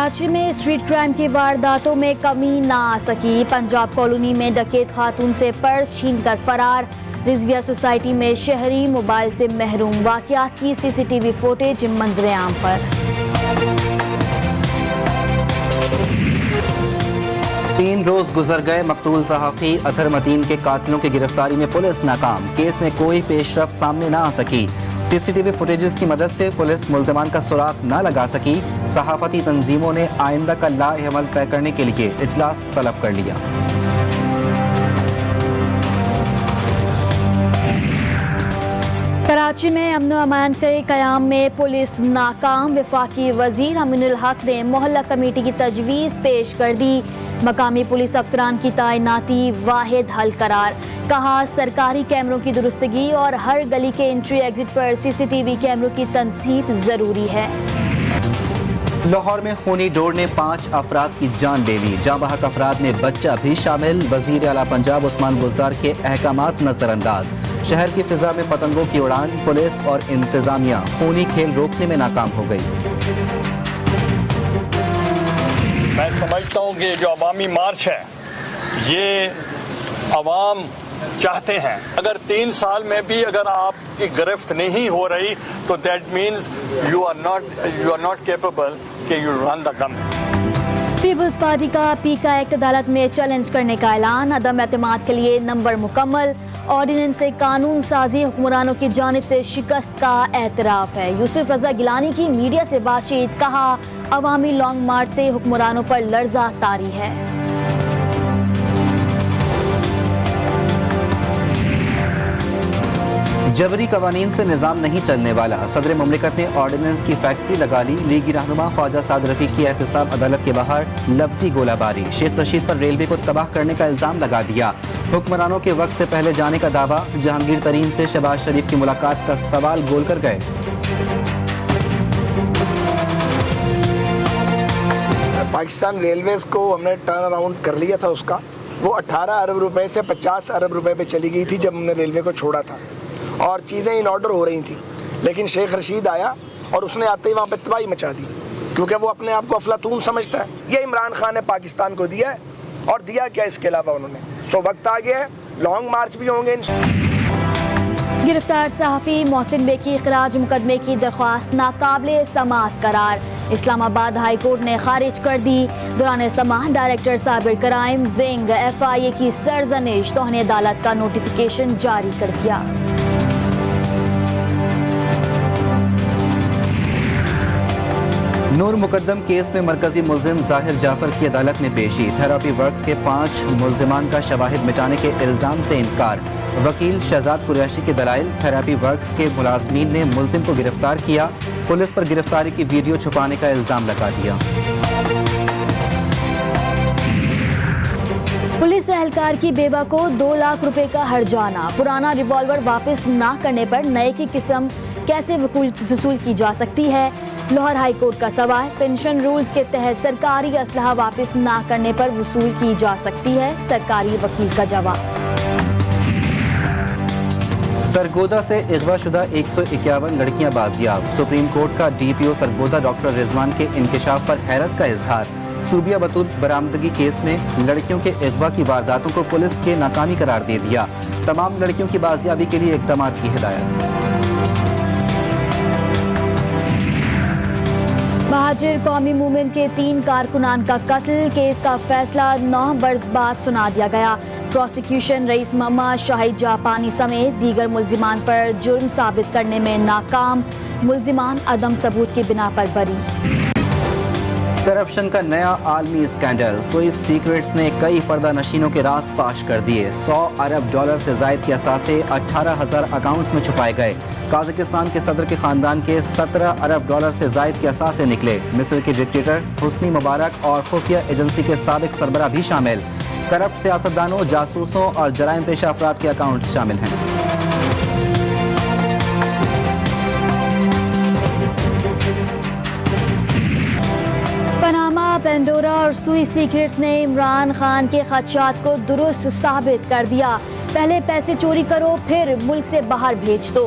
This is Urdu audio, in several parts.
کراچی میں اسٹریٹ کرائم کی وارداتوں میں کمی نہ آ سکی. پنجاب کالونی میں ڈکیت خاتون سے پرس چھین کر فرار. رضویہ سوسائٹی میں شہری موبائل سے محروم. واقعات کی سی سی ٹی وی فوٹیج منظر عام پر. 3 روز گزر گئے. مقتول صحافی اطہر متین کے قاتلوں کی گرفتاری میں پولیس ناکام. کیس میں کوئی پیش رفت سامنے نہ آ سکی. سی سی ٹی وی فوٹیجز کی مدد سے پولیس ملزمان کا سراغ نہ لگا سکی. صحافتی تنظیموں نے آئندہ کا لائحہ عمل طے کرنے کے لیے اجلاس طلب کر لیا. کراچی میں امن و امان کے قیام میں پولیس ناکام. وفاقی وزیر امین الحق نے محلہ کمیٹی کی تجویز پیش کر دی. مقامی پولیس افسران کی تعیناتی واحد حل قرار. کہا سرکاری کیمروں کی درستگی اور ہر گلی کے انٹری ایگزٹ پر سی سی ٹی وی کیمروں کی تنصیب ضروری ہے. لاہور میں خونی ڈور نے 5 افراد کی جان لے لی. جاں بحق افراد میں بچہ بھی شامل. وزیر اعلیٰ پنجاب عثمان بزدار کے احکامات نظر انداز. شہر کی فضا میں پتنگوں کی اڑان. پولیس اور انتظامیہ خونی کھیل روکنے میں ناکام ہو گئی. میں سمجھتا ہوں کہ جو عوامی مارچ ہے یہ عوام چاہتے ہیں. اگر 3 سال میں بھی اگر آپ کی گرفت نہیں ہو رہی تو that means you are not capable کہ you run the government. Peoples Party کا پیکا ایکٹ عدالت میں چیلنج کرنے کا اعلان. عدم اعتماد کے لیے نمبر مکمل. آرڈیننس سے قانون سازی حکمرانوں کی جانب سے شکست کا اعتراف ہے. یوسف رضا گیلانی کی میڈیا سے بات چیت. کہا عوامی لانگ مارچ سے حکمرانوں پر لرزہ طاری ہے. جبری قوانین سے نظام نہیں چلنے والا. صدر مملکت نے آرڈیننس کی فیکٹری لگا لی. لیگی رہنما خواجہ سعد رفیق کی احتساب عدالت کے باہر لفظی گولہ باری. شیخ رشید پر ریلوے کو تباہ کرنے کا الزام لگا دیا. حکمرانوں کے وقت سے پہلے جانے کا دعویٰ. جہانگیر ترین سے شہباز شریف کی ملاقات کا سوال گول کر گئے. پاکستان ریلویز کو ہم نے ٹرن اراؤنڈ کر لیا تھا. اس کا وہ 18 ارب روپے سے 50 ارب روپے پہ چلی گئی تھی جب ہم نے ریلوے کو چھوڑا تھا اور چیزیں ان آرڈر ہو رہی تھیں. لیکن شیخ رشید آیا اور اس نے آتے ہی وہاں پہ تباہی مچا دی کیونکہ وہ اپنے آپ کو افلاطون سمجھتا ہے. یہ عمران خان نے پاکستان کو دیا ہے اور دیا کیا اس کے علاوہ انہوں نے. سو وقت آ گیا ہے. لانگ مارچ بھی ہوں گے. گرفتار صحافی محسن بے کی اخراج مقدمے کی درخواست ناقابل سماعت قرار. اسلام آباد ہائی کورٹ نے خارج کر دی. دوران سماعت director cyber crime wing FIA کی سرزنش توہین عدالت کا نوٹیفیکیشن جاری کر دیا. نور مقدم کیس میں مرکزی ملزم ظاہر جعفر کی عدالت میں پیشی. تھراپی ورکس کے 5 ملزمان کا شواہد مٹانے کے الزام سے انکار. وکیل شہزاد قریشی کے دلائل. تھراپی ورکس کے ملازمین نے ملزم کو گرفتار کیا. پولیس پر گرفتاری کی ویڈیو چھپانے کا الزام لگا دیا. پولیس اہلکار کی بیوہ کو 2 لاکھ روپے کا ہرجانہ. پرانا ریوالور واپس نہ کرنے پر نئے کی قسم کیسے وصول کی جا سکتی ہے؟ لاہور ہائی کورٹ کا سوال. پینشن رولز کے تحت سرکاری اسلحہ واپس نہ کرنے پر وصول کی جا سکتی ہے. سرکاری وکیل کا جواب. سرگودا سے اغوا شدہ 151 لڑکیاں بازیاب. سپریم کورٹ کا DPO سرگودا ڈاکٹر رضوان کے انکشاف پر حیرت کا اظہار. صوبیہ بطور برآمدگی کیس میں لڑکیوں کے اغوا کی وارداتوں کو پولیس کے ناکامی قرار دے دیا. تمام لڑکیوں کی بازیابی کے لیے اقدامات کی ہدایت. مہاجر قومی موومنٹ کے 3 کارکنان کا قتل. کیس کا فیصلہ 9 برس بعد سنا دیا گیا. پروسیکیوشن رئیس محمد شاہد جاپانی سمیت دیگر ملزمان پر جرم ثابت کرنے میں ناکام. ملزمان عدم ثبوت کی بنا پر بری. کرپشن کا نیا عالمی اسکینڈل. سوئس سیکرٹس نے کئی پردہ نشینوں کے راز فاش کر دیے. 100 ارب ڈالر سے زائد کے اثاثے 18,000 اکاؤنٹس میں چھپائے گئے. قازقستان کے صدر کے خاندان کے 17 ارب ڈالر سے زائد کے اثاثے نکلے. مصر کے ڈکٹیٹر حسنی مبارک اور خفیہ ایجنسی کے سابق سربراہ بھی شامل. کرپٹ سیاستدانوں، جاسوسوں اور جرائم پیشہ افراد کے اکاؤنٹس شامل ہیں. پاناما، پینڈورا اور سوئس سیکرٹس نے عمران خان کے خدشات کو درست ثابت کر دیا. پہلے پیسے چوری کرو پھر ملک سے باہر بھیج دو.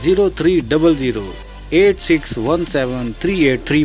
0300861738